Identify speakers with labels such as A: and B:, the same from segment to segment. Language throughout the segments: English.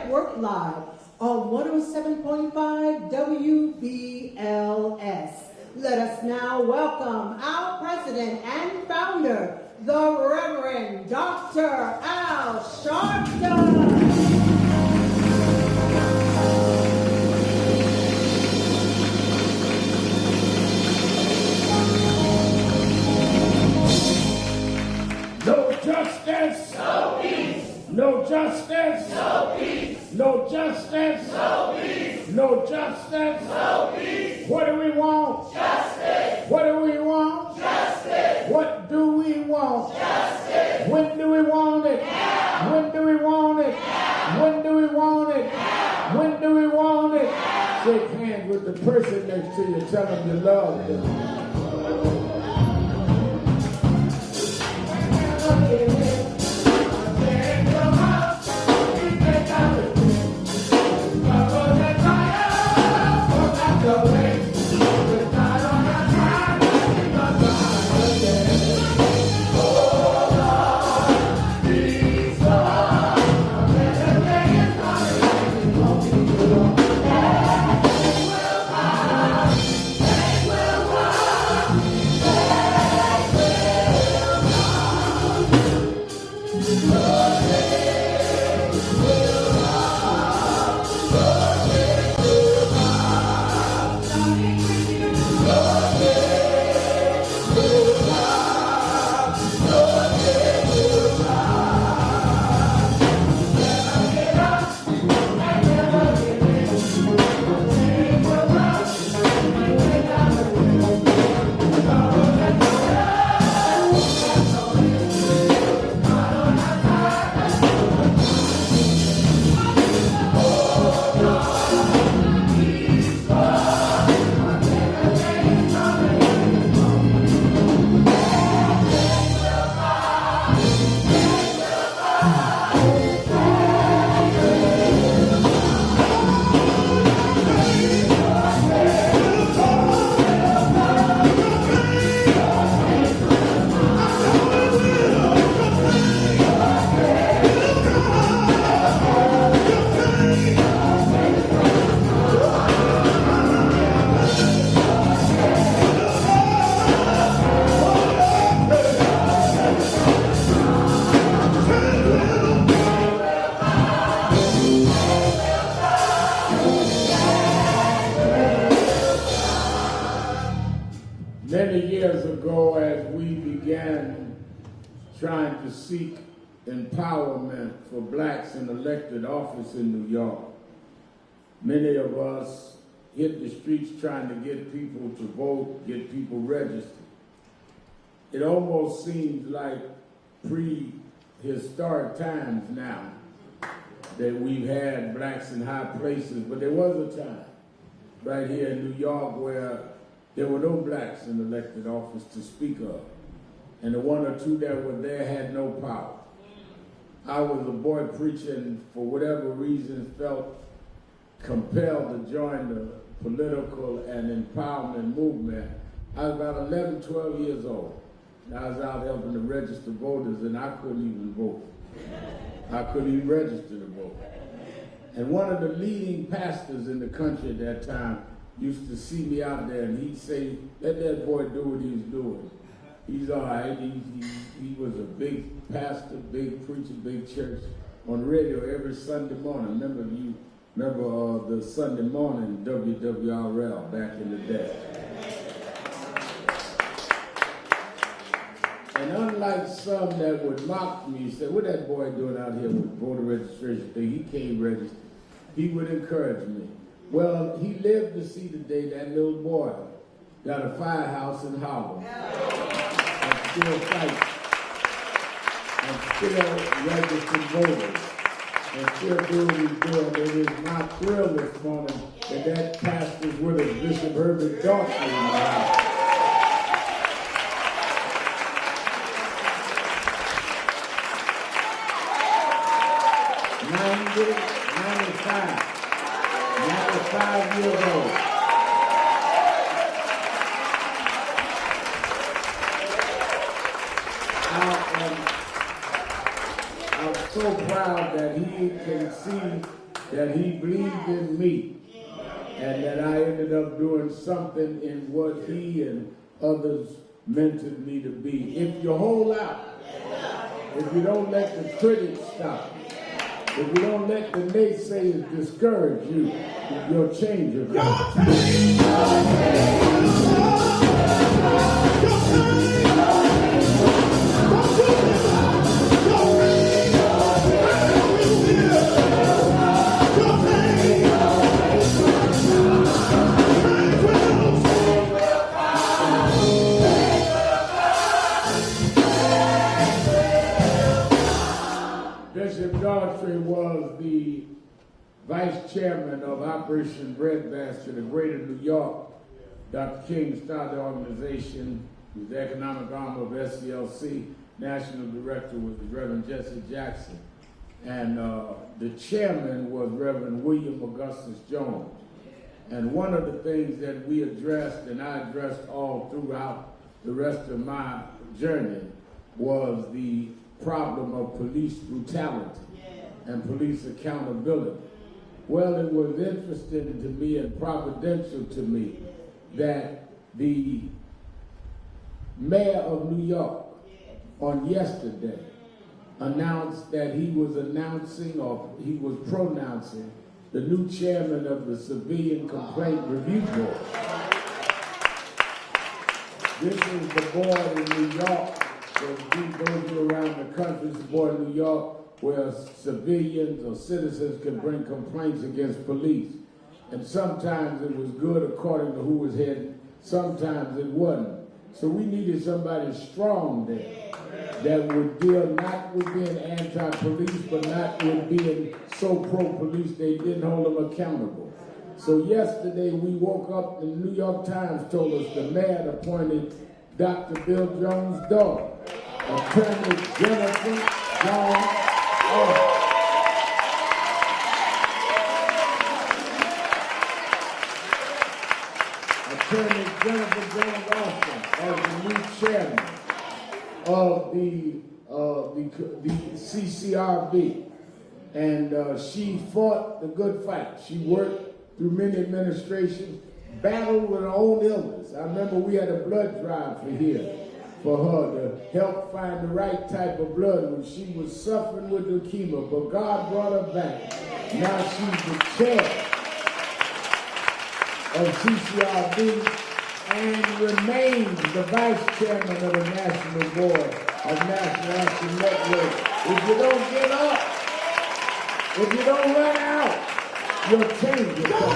A: Network Live on 107.5 WBLS. Let us now welcome our president and founder, the Reverend Dr. Al Sharpton.
B: No justice, no peace. No justice, no peace. No justice, no peace. No justice, no peace. What do we want? Justice. What do we want? Justice. What do we want? Justice. When do we want it? Now. When do we want it? Now. When do we want it? Now. When do we want it? Now. Shake hands with the person next to you. Tell them you love them. Many years ago, as we began trying to seek empowerment for blacks in elected office in New York, many of us hit the streets trying to get people to vote, get people registered. It almost seems like prehistoric times now that we've had blacks in high places, but there was a time right here in New York where there were no blacks in elected office to speak of. And the one or two that were there had no power. I was a boy preacher and for whatever reason felt compelled to join the political and empowerment movement. I was about 11, 12 years old. I was out helping to register voters and I couldn't even vote. I couldn't even register to vote. And one of the leading pastors in the country at that time used to see me out there and he'd say, let that boy do what he's doing. He's all right. He was a big pastor, big preacher, big church on the radio every Sunday morning. Remember the Sunday morning WWRL back in the day. And unlike some that would mock me, say, what that boy doing out here with voter registration thing? He can't register. He would encourage me. Well, he lived to see the day that little boy got a firehouse in Harlem and still fights and still registering voters and still doing what he's doing. It is my thrill this morning that pastor's with us, Bishop Herbert Dawson in the house. 95 years old. I'm so proud that he can see that he believed in me, and that I ended up doing something in what he and others mentored me to be. If you hold out, if you don't let the critics stop you, if you don't let the naysayers discourage you, you'll change your Bishop Daughtry was the vice chairman of Operation Breadbasket of Greater New York. Dr. King started the organization. He was the economic arm of SCLC. National director was the Reverend Jesse Jackson. And the chairman was Reverend William Augustus Jones. And one of the things that we addressed, and I addressed all throughout the rest of my journey, was the problem of police brutality and police accountability. Well, it was interesting to me and providential to me that the mayor of New York on yesterday announced that he was pronouncing the new chairman of the Civilian Complaint Review Board. This is the board in New York. Those who are around the country, the board in New York, where civilians or citizens can bring complaints against police. And sometimes it was good according to who was heading, sometimes it wasn't. So we needed somebody strong there that would deal not with being anti-police, but not with being so pro-police they didn't hold them accountable. So yesterday we woke up and the New York Times told us the mayor appointed Dr. Bill Jones' daughter, Attorney Jennifer Jones Austin. Attorney Jennifer Jones Austin as the new chairman of the CCRB. And she fought the good fight. She worked through many administrations, battled with her own illness. I remember we had a blood drive for her to help find the right type of blood when she was suffering with leukemia, but God brought her back. Now she's the chair of CCRB and remains the vice chairman of the National Board of National Action Network. If you don't get up, if you don't run out, you'll change yourself.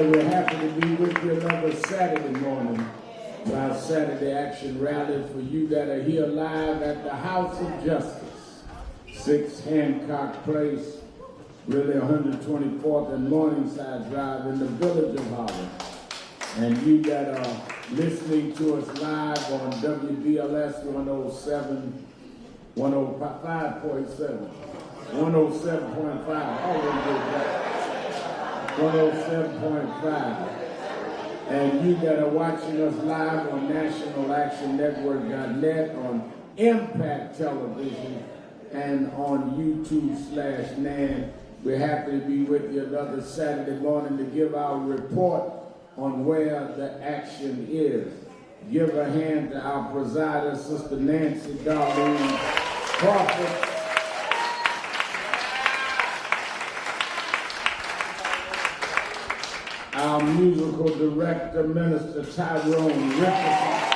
B: We're happy to be with you another Saturday morning for our Saturday Action Rally for you that are here live at the House of Justice, 6 Hancock Place, really 124th and Morningside Drive in the village of Harlem. And you that are listening to us live on WBLS 107, 105.7, 107.5, always get that. 107.5. And you that are watching us live on nationalactionnetwork.net, on Impact Television and on YouTube/NAN. We're happy to be with you another Saturday morning to give our report on where the action is. Give a hand to our presider, Sister Nancy Darlene Crawford. Our musical director, Minister Tyrone Richardson.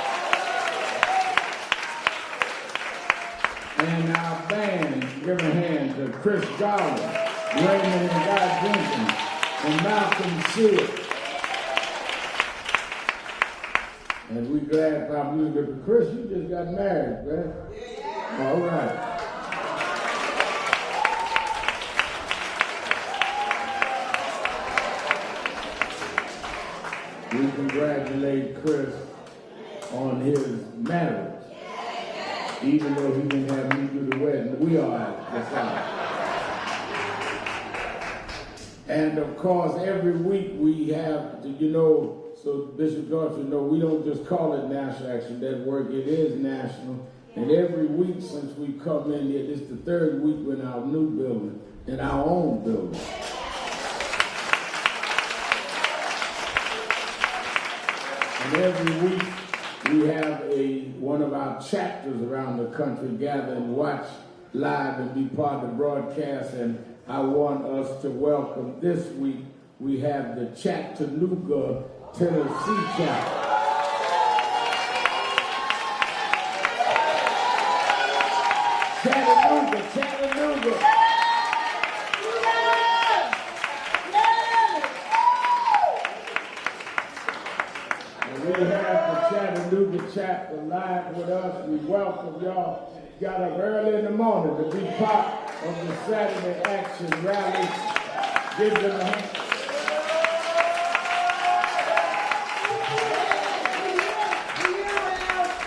B: And our band, give a hand to Chris Garland, Raymond and Guy Jenkins, and Malcolm Sears. And we glad for our music. Chris, you just got married, man. Yeah. All right. We congratulate Chris on his marriage. Even though he didn't have me do the wedding, we are at the side. And of course, every week we have, so Bishop George, we don't just call it National Action Network, it is national. And every week since we come in here, this is the third week we're in our new building, in our own building. And every week we have one of our chapters around the country gather and watch live and be part of the broadcast. And I want us to welcome this week, we have the Chattanooga, Tennessee chapter. Chattanooga. And we have the Chattanooga chapter live with us. We welcome y'all. Got up early in the morning to be part of the Saturday Action Rally. Give them a hand.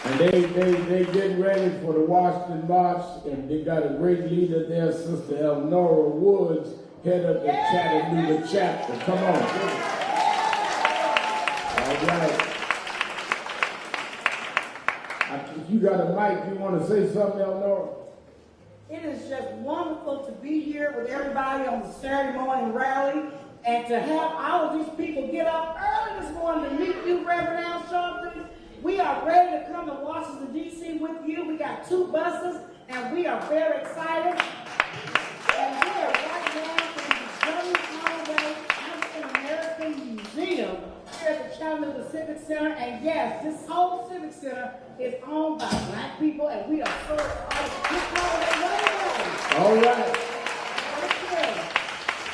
B: And they get ready for the Washington March, and they got a great leader there, Sister Elnora Woods, head of the Chattanooga chapter. Come on. All right. If you got a mic, you want to say something, Elnora?
C: It is just wonderful to be here with everybody on the Saturday morning rally and to have all of these people get up early this morning to meet you, Reverend Al Sharpton. We are ready to come to Washington, D.C. with you. We got 2 buses, and we are very excited. And we are right now in the Journey Holiday African-American Museum here at the Chattanooga Civic Center. And yes, this whole Civic Center is owned by Black people, and we are so excited. This holiday,
B: all right.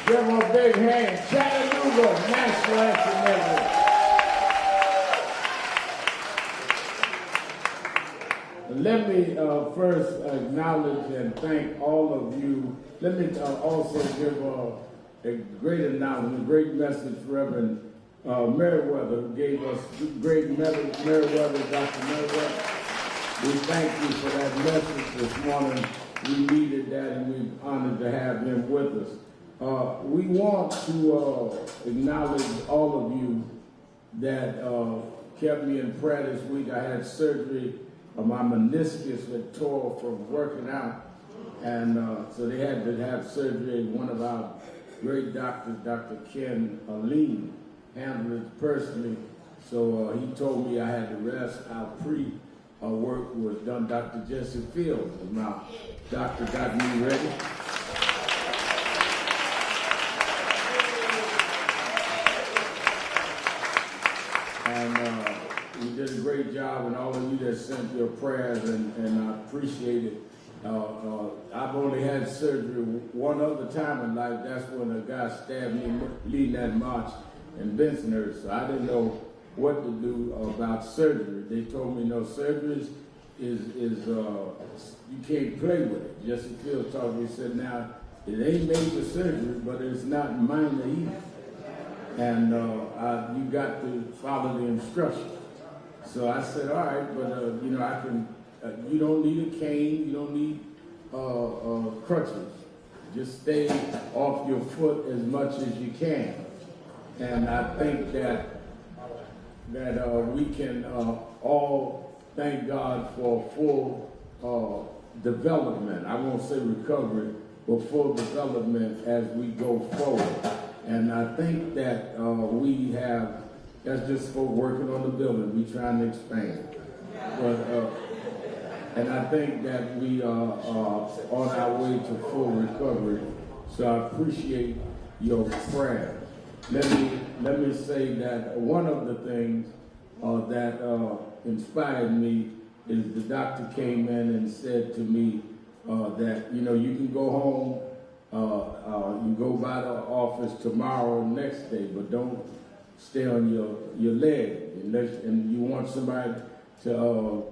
B: Give them a big hand. Chattanooga National Action Network. Let me first acknowledge and thank all of you. Let me also give a great announcement, a great message for Reverend Meriwether, who gave us great Meriwether, Dr. Meriwether. We thank you for that message this morning. We needed that, and we're honored to have him with us. We want to acknowledge all of you that kept me in prayer this week. I had surgery. My meniscus had tore from working out, and so they had to have surgery. One of our great doctors, Dr. Ken Aline, handled it personally, so he told me I had to rest. Our pre-work was done. Dr. Jesse Fields, my doctor, got me ready. And you did a great job, and all of you that sent your prayers, and I appreciate it. I've only had surgery one other time in life. That's when a guy stabbed me leading that march in Bensonhurst. So I didn't know what to do about surgery. They told me no, surgery is you can't play with it. Jesse Fields told me, he said, now it ain't major surgery, but it's not minor either. And you got to follow the instructions. So I said, all right, but I can. You don't need a cane. You don't need crutches. Just stay off your foot as much as you can. And I think that we can all thank God for full development. I won't say recovery, but full development as we go forward. And I think that we have, that's just for working on the building, we trying to expand. But, and I think that we are on our way to full recovery. So I appreciate your prayer. Let me say that one of the things that inspired me is the doctor came in and said to me that, you know, you can go home, you go by the office tomorrow or next day, but don't stay on your leg. And you want somebody to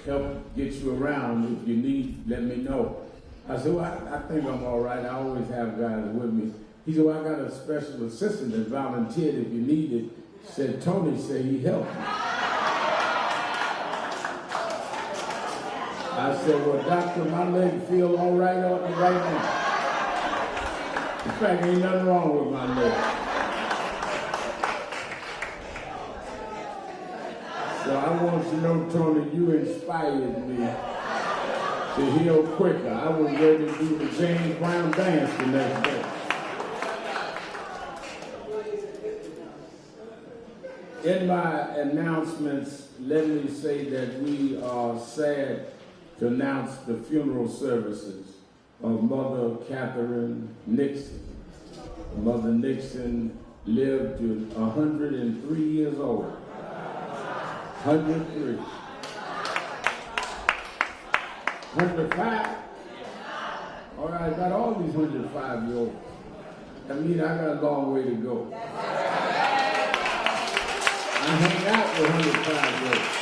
B: help get you around. If you need, let me know. I said, well, I think I'm all right. I always have guys with me. He said, well, I got a special assistant that volunteered if you need it. Said, Tony said he helped me. I said, well, doctor, my leg feel all right right now. In fact, ain't nothing wrong with my leg. So I want you to know, Tony, you inspired me to heal quicker. I was ready to do the James Brown dance the next day. In my announcements, let me say that we are sad to announce the funeral services of Mother Catherine Nixon. Mother Nixon lived to 103 years old. 103. 105? All right, got all these 105-year-olds. That means I got a long way to go. I hang out with 105-year-olds.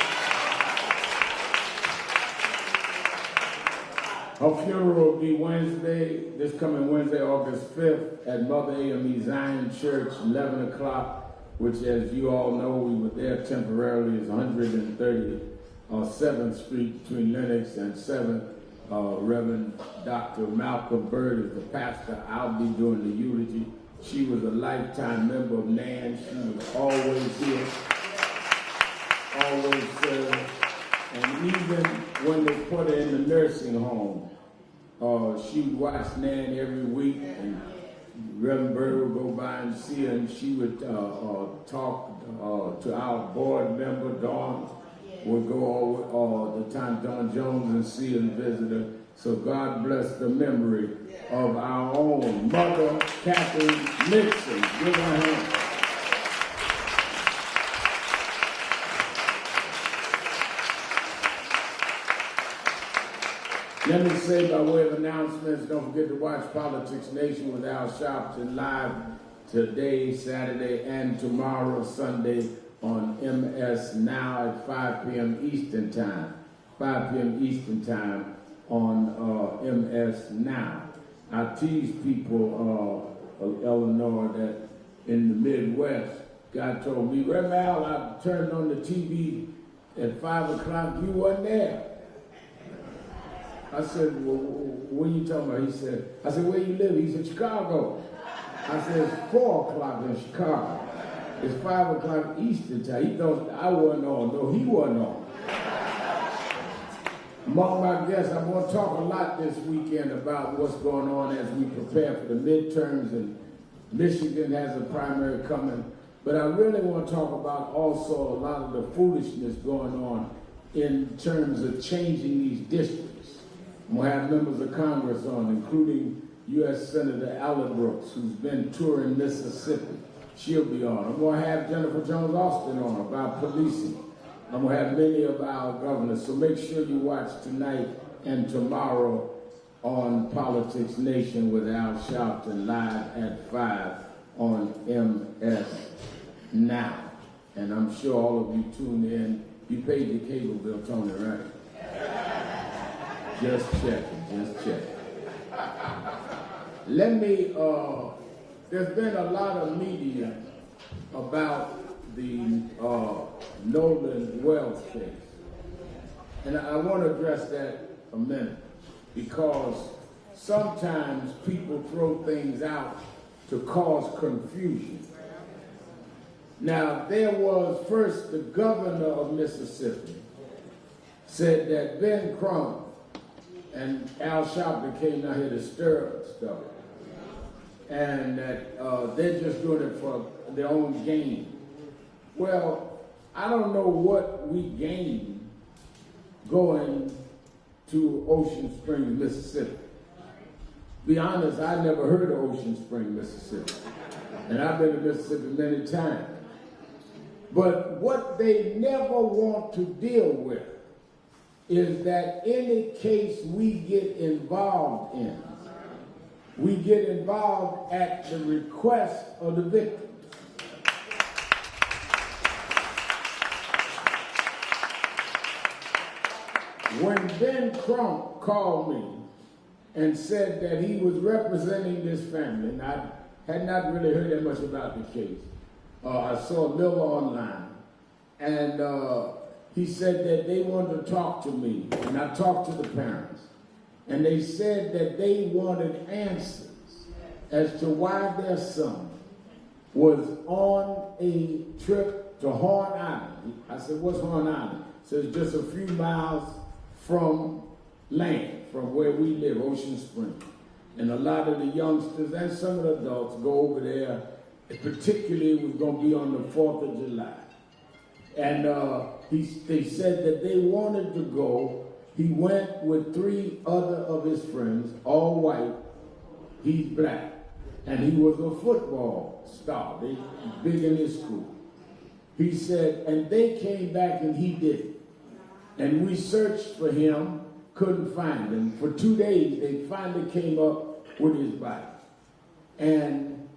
B: Her funeral will be Wednesday, this coming Wednesday, August 5th, at Mother AME Zion Church, 11 o'clock, which, as you all know, we were there temporarily, is 137th Street between Lenox and 7th. Reverend Dr. Malcolm Bird is the pastor. I'll be doing the eulogy. She was a lifetime member of NAN. She was always here, always served. And even when they put her in the nursing home, she would watch NAN every week, and Reverend Bird would go by and see her, and she would talk to our board member, Dawn, would go all the time, Dawn Jones, and see her and visit her. So God bless the memory of our own Mother Catherine Nixon. Give her a hand. Let me say by way of announcements, don't forget to watch Politics Nation with Al Sharpton live today, Saturday, and tomorrow, Sunday, on MS Now at 5 p.m. Eastern Time. 5 p.m. Eastern Time on MS Now. I tease people of Illinois that in the Midwest, God told me, Reverend Al, I turned on the TV at 5 o'clock, you wasn't there. I said, well, what are you talking about? He said, I said, where you live? He said, Chicago. I said, it's 4 o'clock in Chicago. It's 5 o'clock Eastern Time. He thought I wasn't on. No, he wasn't on. Among my guests, I'm going to talk a lot this weekend about what's going on as we prepare for the midterms, and Michigan has a primary coming. But I really want to talk about also a lot of the foolishness going on in terms of changing these districts. I'm going to have members of Congress on, including U.S. Senator Allen Brooks, who's been touring Mississippi. She'll be on. I'm going to have Jennifer Jones Austin on about policing. I'm going to have many of our governors. So make sure you watch tonight and tomorrow on Politics Nation with Al Sharpton live at 5 on MS Now. And I'm sure all of you tuned in. You paid your cable bill, Tony, right? Just checking. Let me, there's been a lot of media about the Nolan Wells case. And I want to address that a minute, because sometimes people throw things out to cause confusion. Now, there was first the governor of Mississippi said that Ben Crump and Al Sharpton came down here to stir up stuff. And that they're just doing it for their own gain. Well, I don't know what we gain going to Ocean Springs, Mississippi. Be honest, I never heard of Ocean Springs, Mississippi. And I've been to Mississippi many times. But what they never want to deal with is that any case we get involved in, we get involved at the request of the victim. When Ben Crump called me and said that he was representing this family, and I had not really heard that much about the case. I saw a little online, and he said that they wanted to talk to me, and I talked to the parents, and they said that they wanted answers as to why their son was on a trip to Horn Island. I said, what's Horn Island? He said, it's just a few miles from land, from where we live, Ocean Springs. And a lot of the youngsters and some of the adults go over there, particularly it was going to be on the 4th of July. And they said that they wanted to go. He went with 3 other of his friends, all white. He's black. And he was a football star. They big in his school. He said, and they came back and he didn't. And we searched for him, couldn't find him. For 2 days, they finally came up with his body. And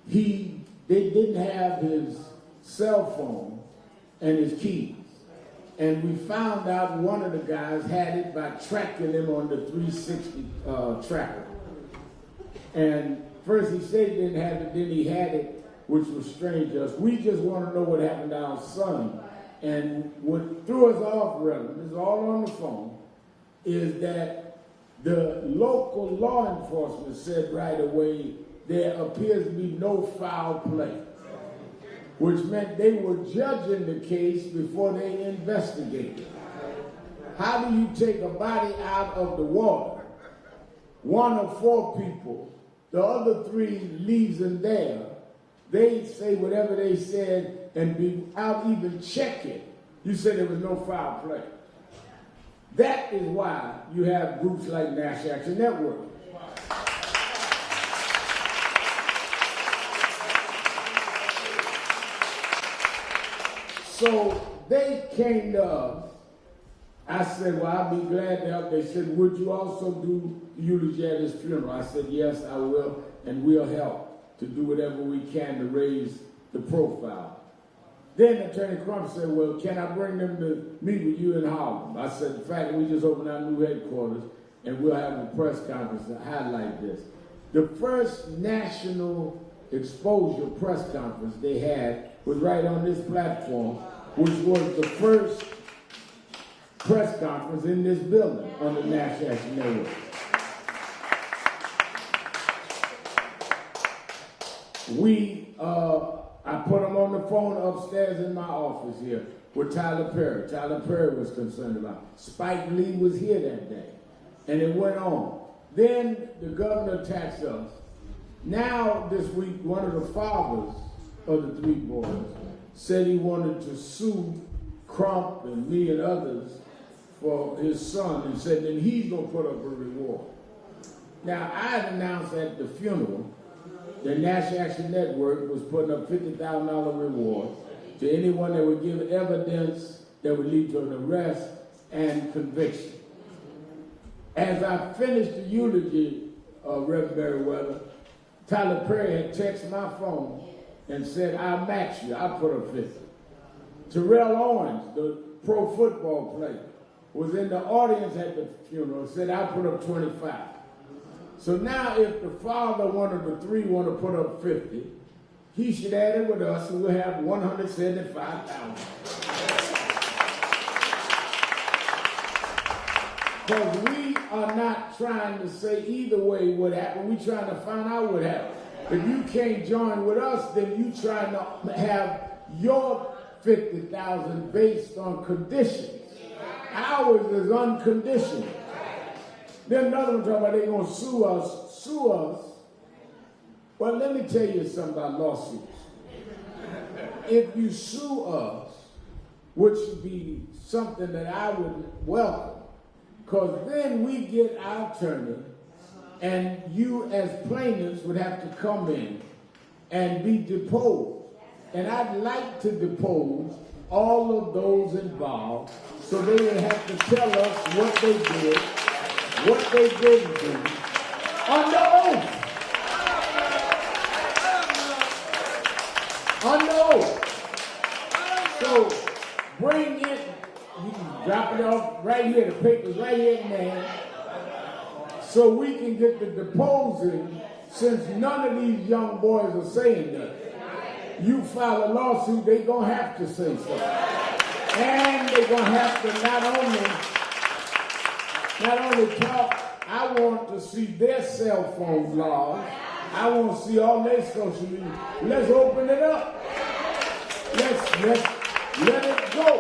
B: they didn't have his cell phone and his keys. And we found out one of the guys had it by tracking him on the 360 tracker. And first he said he didn't have it, then he had it, which was strange to us. We just want to know what happened to our son. And what threw us off, Reverend, this is all on the phone, is that the local law enforcement said right away there appears to be no foul play, which meant they were judging the case before they investigated. How do you take a body out of the water? 1 of 4 people, the other 3 leaves them there. They say whatever they said and without even checking, you said there was no foul play. That is why you have groups like National Action Network. So they came to us. I said, well, I'll be glad to help. They said, would you also do eulogy at his funeral? I said, yes, I will, and we'll help to do whatever we can to raise the profile. Then Attorney Crump said, well, can I bring them to meet with you in Harlem? I said, in fact, we just opened our new headquarters, and we'll have a press conference to highlight this. The first national exposure press conference they had was right on this platform, which was the first press conference in this building on the National Action Network. I put them on the phone upstairs in my office here with Tyler Perry. Tyler Perry was concerned about. Spike Lee was here that day. And it went on. Then the governor taxed us. Now, this week, one of the fathers of the 3 boys said he wanted to sue Crump and me and others for his son and said that he's going to put up a reward. Now, I had announced at the funeral the National Action Network was putting up $50,000 reward to anyone that would give evidence that would lead to an arrest and conviction. As I finished the eulogy of Reverend Merriweather, Tyler Perry had texted my phone and said, I'll match you, I'll put up 50. Terrell Owens, the pro football player, was in the audience at the funeral and said, I'll put up 25. So now if the father, one of the 3, want to put up 50, he should add it with us and we'll have 175,000. Because we are not trying to say either way what happened. We're trying to find out what happened. If you can't join with us, then you trying to have your 50,000 based on conditions. Ours is unconditional. Then another one talking about they're going to sue us. Sue us? Well, let me tell you something about lawsuits. If you sue us, which would be something that I would welcome, because then we get our attorney, and you as plaintiffs would have to come in and be deposed. And I'd like to depose all of those involved so they would have to tell us what they did, what they didn't do, under oath. Under oath. So bring it, you can drop it off right here, the paper's right here, man, so we can get the deposing, since none of these young boys are saying nothing. You file a lawsuit, they're going to have to say something. And they're going to have to not only talk, I want to see their cell phone logs. I want to see all their social media. Let's open it up. Let's let it go.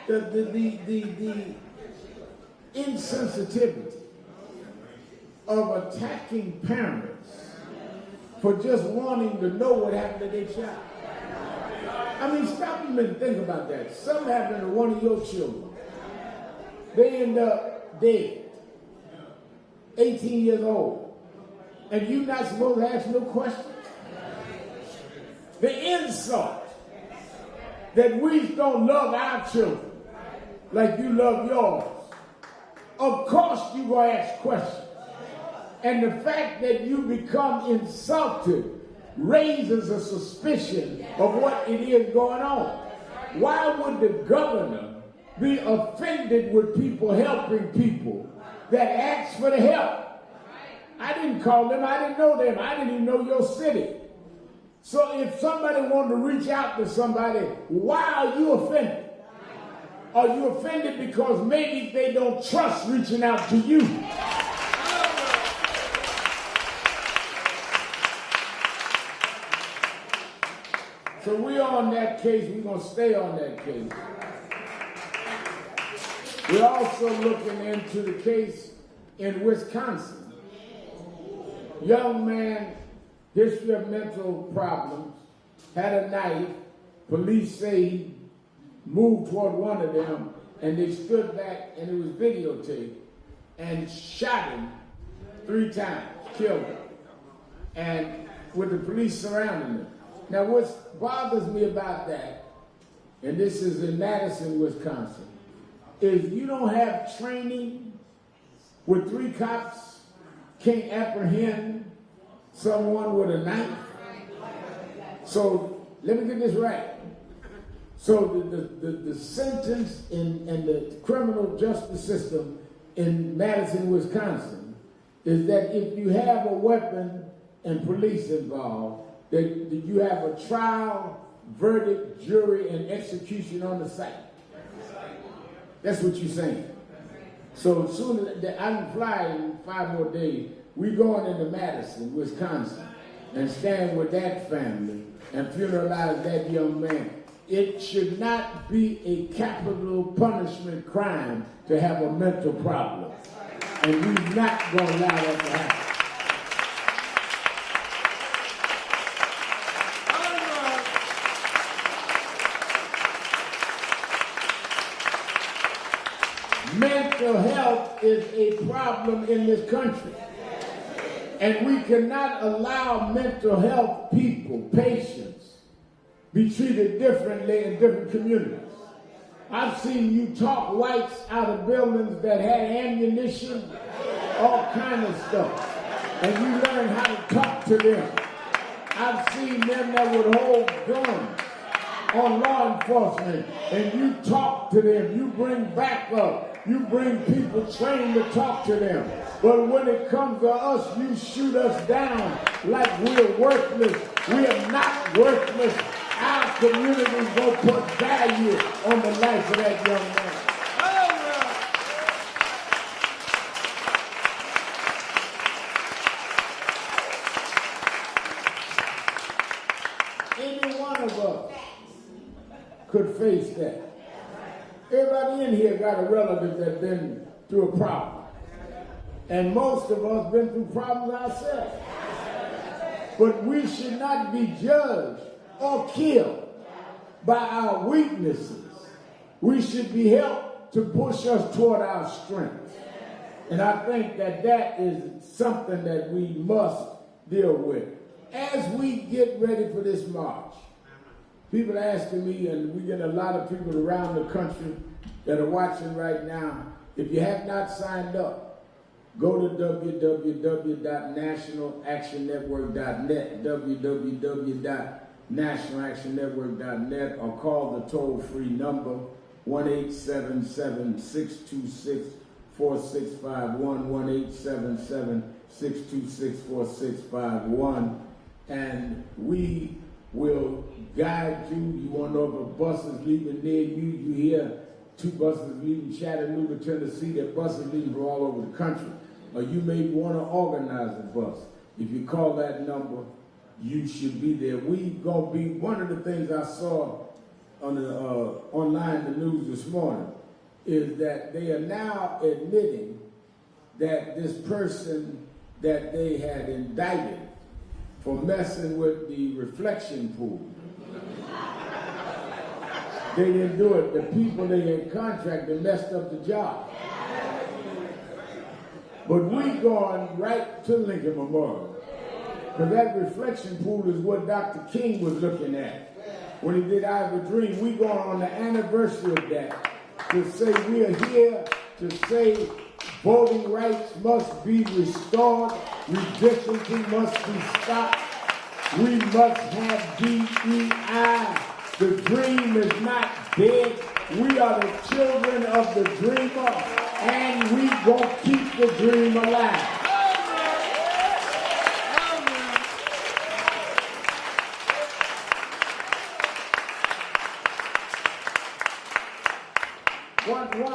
B: The insensitivity of attacking parents for just wanting to know what happened to their child. I mean, stop a minute and think about that. Something happened to one of your children. They end up dead, 18 years old, and you're not supposed to ask no questions. The insult that we don't love our children like you love yours. Of course you're going to ask questions. And the fact that you become insulted raises a suspicion of what it is going on. Why would the governor be offended with people helping people that ask for the help? I didn't call them, I didn't know them, I didn't even know your city. So if somebody wanted to reach out to somebody, why are you offended? Are you offended because maybe they don't trust reaching out to you? So we're on that case. We're going to stay on that case. We're also looking into the case in Wisconsin. Young man, history of mental problems, had a knife. Police say he moved toward one of them, and they stood back, and it was videotaped, and shot him 3 times, killed him, and with the police surrounding him. Now, what bothers me about that, and this is in Madison, Wisconsin, is you don't have training with 3 cops can't apprehend someone with a knife. So let me get this right. So the sentence in the criminal justice system in Madison, Wisconsin, is that if you have a weapon and police involved, that you have a trial, verdict, jury, and execution on the site. That's what you're saying. So as soon as I can fly in 5 more days, we're going into Madison, Wisconsin, and stand with that family and funeralize that young man. It should not be a capital punishment crime to have a mental problem. And we're not going to allow that to happen. Mental health is a problem in this country. And we cannot allow mental health people, patients, be treated differently in different communities. I've seen you talk whites out of buildings that had ammunition, all kind of stuff. And you learn how to talk to them. I've seen them that would hold guns on law enforcement, and you talk to them, you bring backup. You bring people trained to talk to them. But when it comes to us, you shoot us down like we're worthless. We are not worthless. Our communities will put value on the life of that young man. Any one of us could face that. Everybody in here got a relative that's been through a problem. And most of us been through problems ourselves. But we should not be judged or killed by our weaknesses. We should be helped to push us toward our strength. And I think that that is something that we must deal with. As we get ready for this march, people are asking me, and we get a lot of people around the country that are watching right now, if you have not signed up, go to www.nationalactionnetwork.net, www.nationalactionnetwork.net, or call the toll-free number 1-877-626-4651, 1-877-626-4651, and we will guide you. You want to know if a bus is leaving near you, you hear 2 buses leaving Chattanooga, Tennessee, that buses leaving from all over the country. Or you may want to organize a bus. If you call that number, you should be there. We gonna be, one of the things I saw on the online, the news this morning, is that they are now admitting that this person that they had indicted for messing with the reflection pool. They didn't do it. The people they had contracted messed up the job. But we going right to Lincoln Memorial. Because that reflection pool is what Dr. King was looking at when he did I Have a Dream. We going on the anniversary of that to say we are here to say voting rights must be restored, redistricting must be stopped, we must have DEI. The dream is not dead. We are the children of the dreamer, and we gonna keep the dream alive.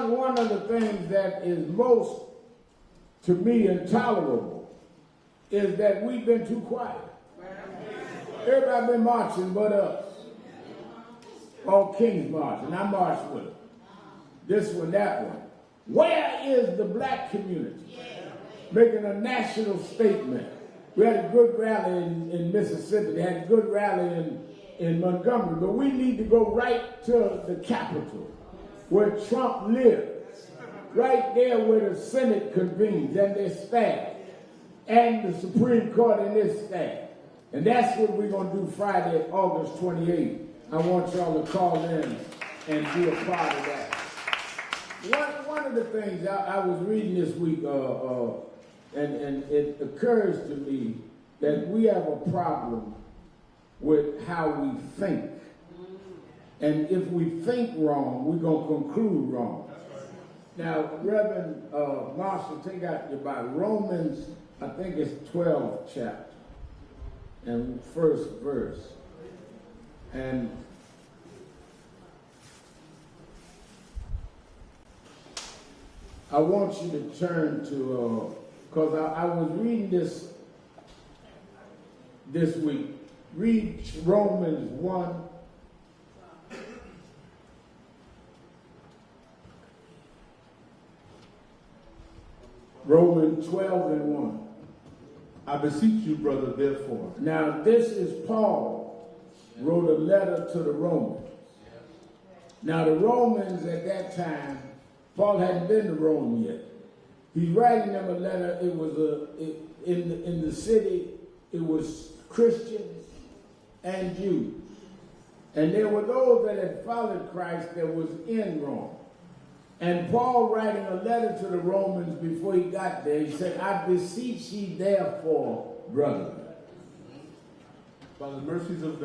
B: One of the things that is most, to me, intolerable is that we've been too quiet. Everybody been marching but us. All Kings March, and I marched with them. This one, that one. Where is the black community? Making a national statement. We had a good rally in Mississippi. They had a good rally in Montgomery. But we need to go right to the Capitol, where Trump lives. Right there where the Senate convenes and their staff. And the Supreme Court and its staff. And that's what we're going to do Friday, August 28th. I want y'all to call in and be a part of that. One of the things I was reading this week, and it occurs to me that we have a problem with how we think. And if we think wrong, we're going to conclude wrong. Now, Reverend Marshall, take out your Bible. Romans, I think it's 12th chapter and first verse. And I want you to turn to, because I was reading this week. Read Romans 1. Romans 12 and 1.
D: I beseech you, brother, therefore.
B: Now, this is Paul wrote a letter to the Romans. Now, the Romans at that time, Paul hadn't been to Rome yet. He's writing them a letter. It was in the city, it was Christians and Jews. And there were those that had followed Christ that was in Rome. And Paul, writing a letter to the Romans before he got there, he said, I beseech ye therefore, brethren,
D: by the mercies of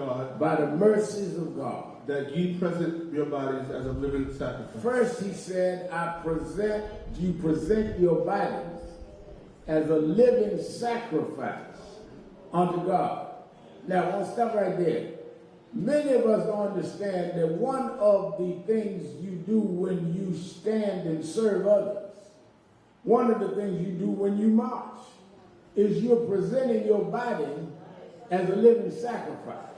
D: God,
B: that
D: ye present your bodies as a living sacrifice.
B: First he said, you present your bodies as a living sacrifice unto God. Now, I'll stop right there. Many of us don't understand that one of the things you do when you stand and serve others, one of the things you do when you march, is you're presenting your body as a living sacrifice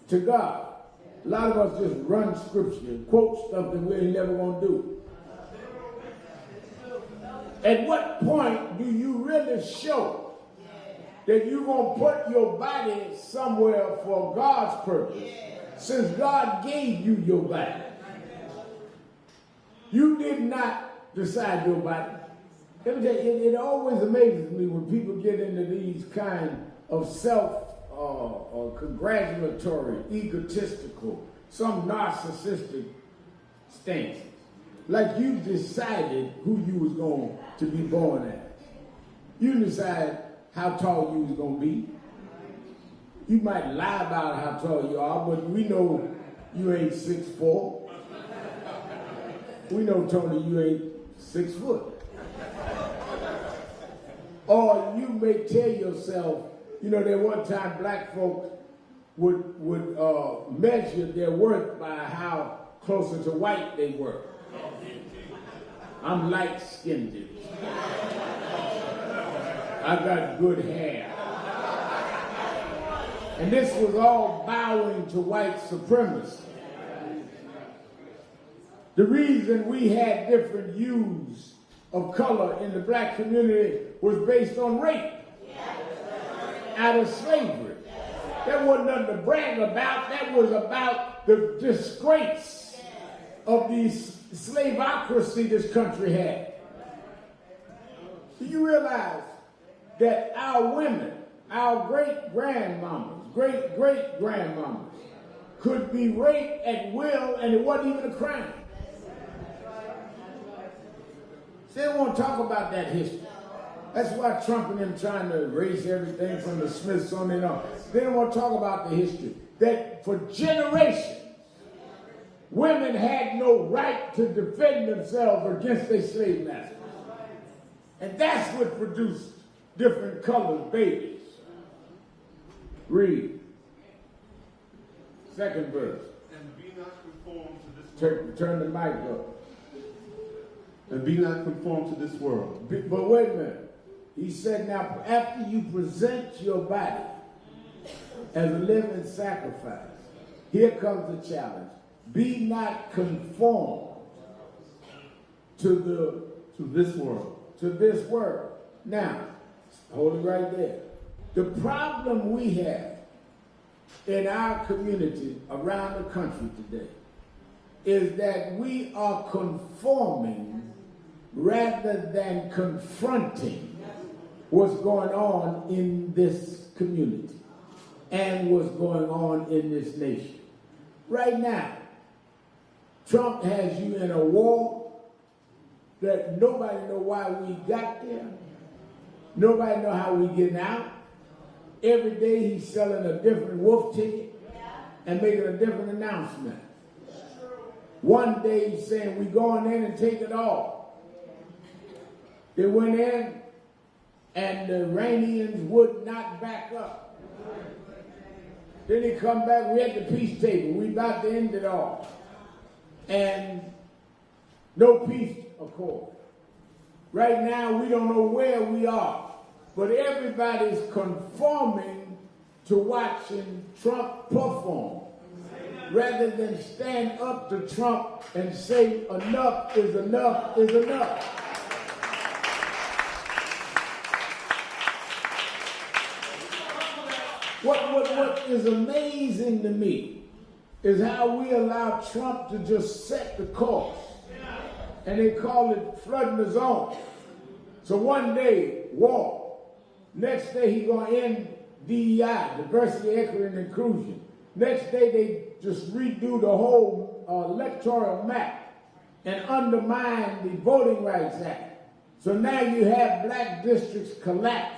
B: to God. A lot of us just run scripture and quote stuff that we ain't never gonna do. At what point do you really show that you're gonna put your body somewhere for God's purpose, since God gave you your body? You did not decide your body. It always amazes me when people get into these kind of self-congratulatory, egotistical, some narcissistic stances. Like you decided who you was going to be born as. You decide how tall you was going to be. You might lie about how tall you are, but we know you ain't 6'4". We know, Tony, you ain't 6 foot. Or you may tell yourself, you know, there one time black folks would measure their worth by how closer to white they were. I'm light-skinned. I got good hair. And this was all bowing to white supremacy. The reason we had different hues of color in the black community was based on rape out of slavery. That wasn't nothing to brag about. That was about the disgrace of the slaveocracy this country had. Do you realize that our women, our great-grandmamas, great-great-grandmamas could be raped at will and it wasn't even a crime? They don't want to talk about that history. That's why Trump and them trying to erase everything from the Smithsonian on. They don't want to talk about the history. That for generations, women had no right to defend themselves against their slave masters. And that's what produced different colored babies. Read. Second verse.
D: And be not conformed to this world.
B: Turn the mic up.
D: And be not conformed to this world.
B: But wait a minute. He said, now, after you present your body as a living sacrifice, here comes the challenge. Be not conformed to this world. Now, hold it right there. The problem we have in our community around the country today is that we are conforming rather than confronting what's going on in this community and what's going on in this nation. Right now, Trump has you in a war that nobody know why we got there. Nobody know how we getting out. Every day he's selling a different wolf ticket and making a different announcement. One day he's saying we're going in and take it all. They went in and the Iranians would not back up. Then they come back, we at the peace table, we about to end it all. And no peace accord. Right now we don't know where we are, but everybody's conforming to watching Trump perform, rather than stand up to Trump and say enough is enough is enough. What is amazing to me is how we allow Trump to just set the course. And they call it flooding the zone. So one day, war. Next day, he's going to end DEI, diversity, equity, and inclusion. Next day, they just redo the whole electoral map and undermine the Voting Rights Act. So now you have black districts collapse.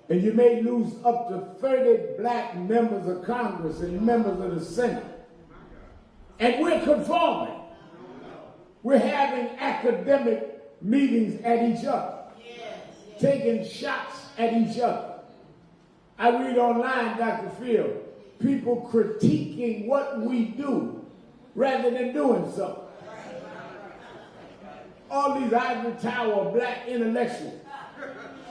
B: And you may lose up to 30 black members of Congress and members of the Senate. And we're conforming. We're having academic meetings at each other, taking shots at each other. I read online, Dr. Phil, people critiquing what we do rather than doing so. All these ivory tower black intellectuals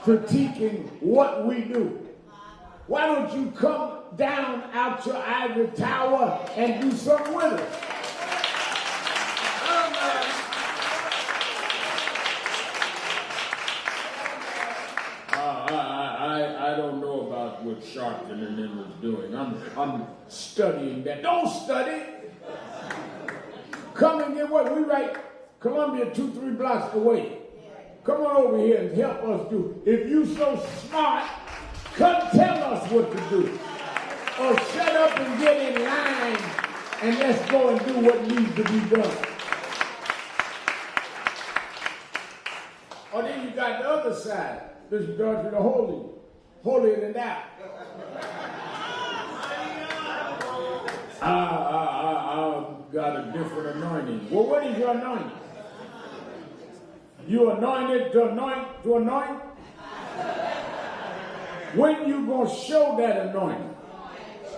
B: critiquing what we do. Why don't you come down out your ivory tower and do something with it. I don't know about what Sharpton and them was doing. I'm studying that. Don't study. Come and get what we write. Columbia 2-3 blocks away. Come on over here and help us do. If you so smart, come tell us what to do. Or shut up and get in line and let's go and do what needs to be done. Or then you got the other side. This is God to the holy. Holier than thou. I've got a different anointing. Well, what is your anointing? You anointed to anoint? When you gonna show that anointing?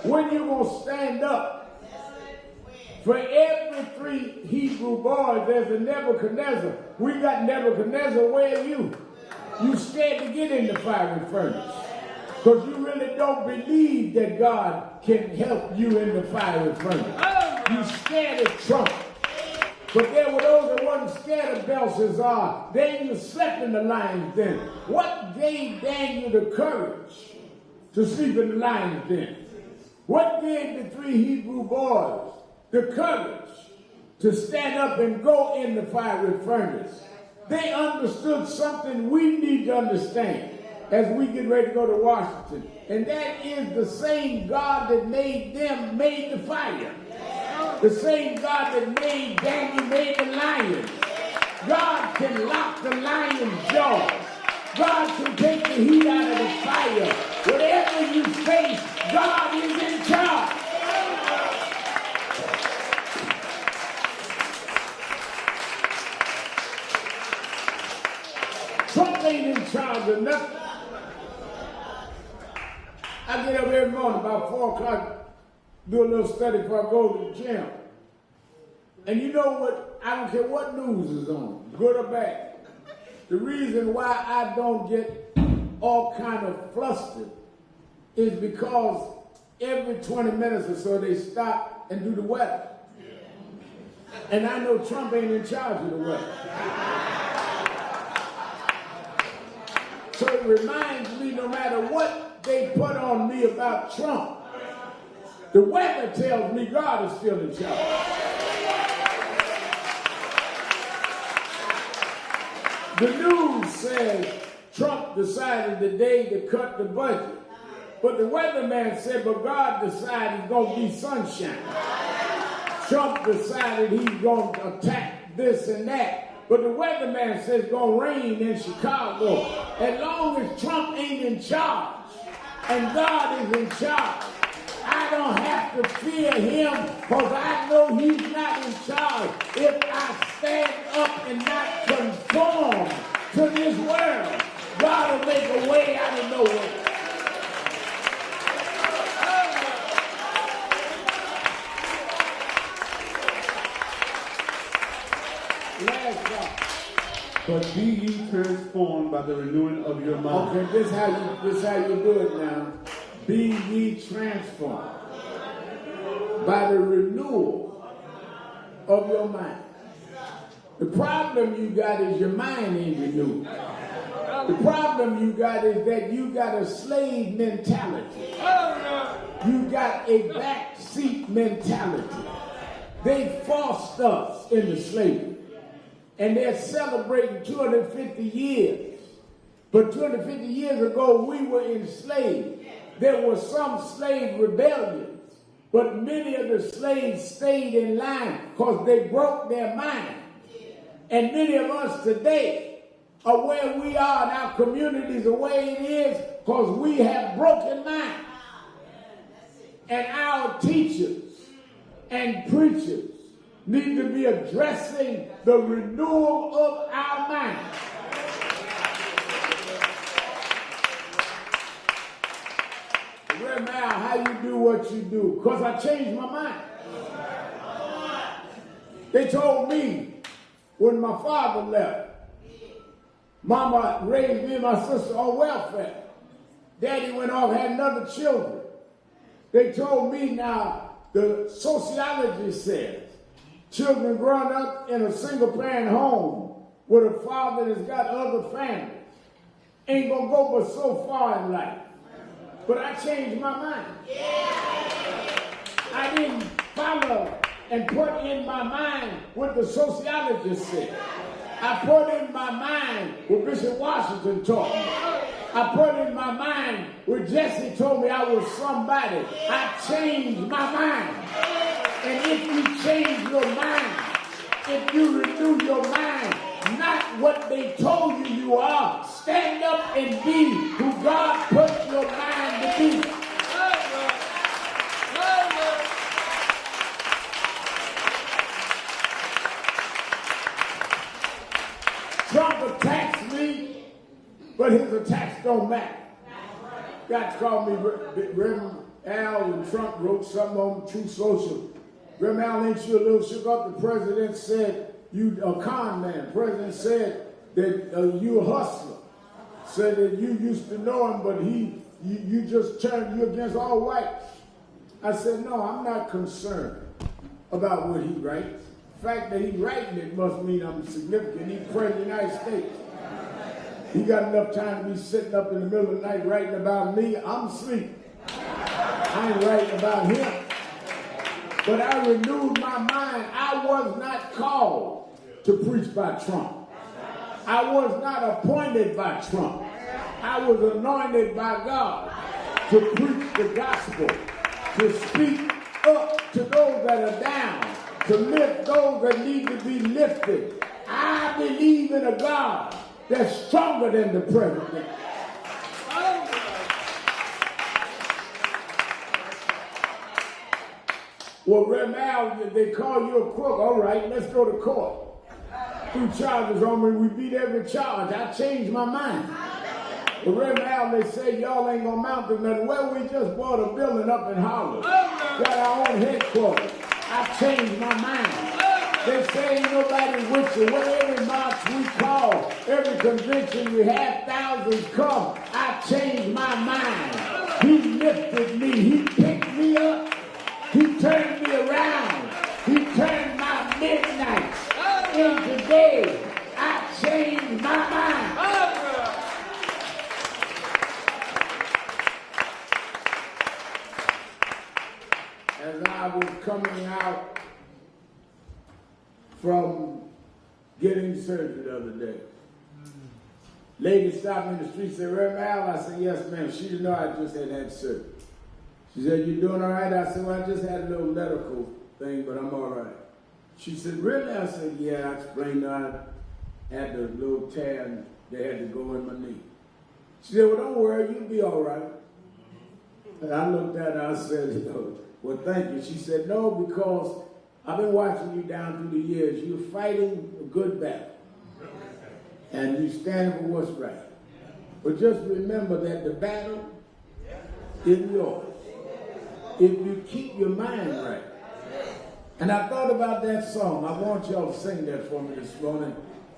B: When you gonna stand up? For every 3 Hebrew boys, there's a Nebuchadnezzar. We got Nebuchadnezzar, where are you? You scared to get in the fiery furnace. Because you really don't believe that God can help you in the fiery furnace. You scared of Trump. But there were those that wasn't scared of Belshazzar. Daniel slept in the lion's den. What gave Daniel the courage to sleep in the lion's den? What gave the 3 Hebrew boys the courage to stand up and go in the fiery furnace? They understood something we need to understand as we get ready to go to Washington. And that is the same God that made them, made the fire. The same God that made Daniel, made the lion. God can lock the lion's jaws. God can take the heat out of the fire. Whatever you face, God is in charge. Trump ain't in charge of nothing. I get up every morning about 4 o'clock, do a little study before I go to the gym. And you know what? I don't care what news is on, good or bad. The reason why I don't get all kind of flustered is because every 20 minutes or so they stop and do the weather. And I know Trump ain't in charge of the weather. So it reminds me, no matter what they put on me about Trump, the weather tells me God is still in charge. The news says Trump decided today to cut the budget. But the weatherman said, but God decided it's going to be sunshine. Trump decided he's going to attack this and that. But the weatherman says it's going to rain in Chicago. As long as Trump ain't in charge and God is in charge, I don't have to fear him because I know he's not in charge. If I stand up and not conform to this world, God will make a way out of no way.
D: But be ye transformed by the renewing of your mind.
B: Okay, this how you do it now. Be ye transformed by the renewal of your mind. The problem you got is your mind ain't renewed. The problem you got is that you got a slave mentality. You got a backseat mentality. They forced us into slavery. And they're celebrating 250 years. But 250 years ago, we were enslaved. There were some slave rebellions, but many of the slaves stayed in line because they broke their mind. And many of us today are where we are in our communities the way it is because we have broken minds. And our teachers and preachers need to be addressing the renewal of our minds. Reverend Al, how you do what you do? Because I changed my mind. They told me when my father left, Mama raised me and my sister on welfare. Daddy went off, had another children. They told me now, the sociology says, children growing up in a single-parent home with a father that's got other families ain't gonna go but so far in life. But I changed my mind. I didn't follow and put in my mind what the sociologist said. I put in my mind what Bishop Washington taught me. I put in my mind what Jesse told me I was somebody. I changed my mind. And if you change your mind, if you renew your mind, not what they told you are, stand up and be who God put your mind to be. Trump attacks me, but his attacks don't matter. Got to call me Reverend Al, and Trump wrote something on True Social. Reverend Al, ain't you a little shook up? The president said you a con man. The president said that you a hustler. Said that you used to know him, but you just turned you against all whites. I said, no, I'm not concerned about what he writes. The fact that he's writing it must mean I'm significant. He's president of the United States. He got enough time to be sitting up in the middle of the night writing about me. I'm asleep. I ain't writing about him. But I renewed my mind. I was not called to preach by Trump. I was not appointed by Trump. I was anointed by God to preach the gospel, to speak up to those that are down, to lift those that need to be lifted. I believe in a God that's stronger than the president. Well, Reverend Al, they call you a crook. All right, let's go to court. 2 charges on me. We beat every charge. I changed my mind. But Reverend Al, they say y'all ain't gonna mount to nothing. Well, we just bought a building up in Holland. Got our own headquarters. I changed my mind. They say ain't nobody with you. Well, every march we call, every convention we have, thousands come. I changed my mind. He lifted me. He picked me up. He turned me around. He turned my midnight into day. I changed my mind. As I was coming out from getting surgery the other day, lady stopped me in the street and said, Reverend Al? I said, yes, ma'am. She didn't know I just had surgery. She said, you doing all right? I said, well, I just had a little medical thing, but I'm all right. She said, really? I said, yeah. I explained I had the little tear and they had to go in my knee. She said, well, don't worry, you'll be all right. And I looked at her, I said, well, thank you. She said, no, because I've been watching you down through the years. You're fighting a good battle. And you stand for what's right. But just remember that the battle is yours, if you keep your mind right. And I thought about that song. I want y'all to sing that for me this morning.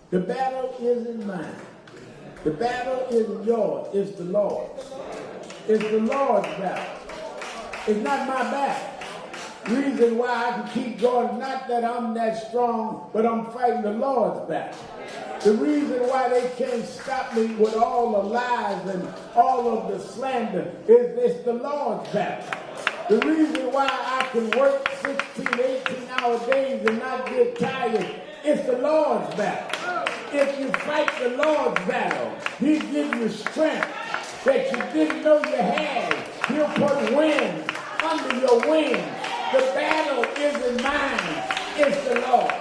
B: The battle isn't mine. The battle isn't yours. It's the Lord's. It's the Lord's battle. It's not my battle. Reason why I can keep going, not that I'm that strong, but I'm fighting the Lord's battle. The reason why they can't stop me with all the lies and all of the slander is it's the Lord's battle. The reason why I can work 16, 18-hour days and not get tired, it's the Lord's battle. If you fight the Lord's battle, He'll give you strength that you didn't know you had. He'll put wind under your wings. The battle isn't mine, it's the Lord.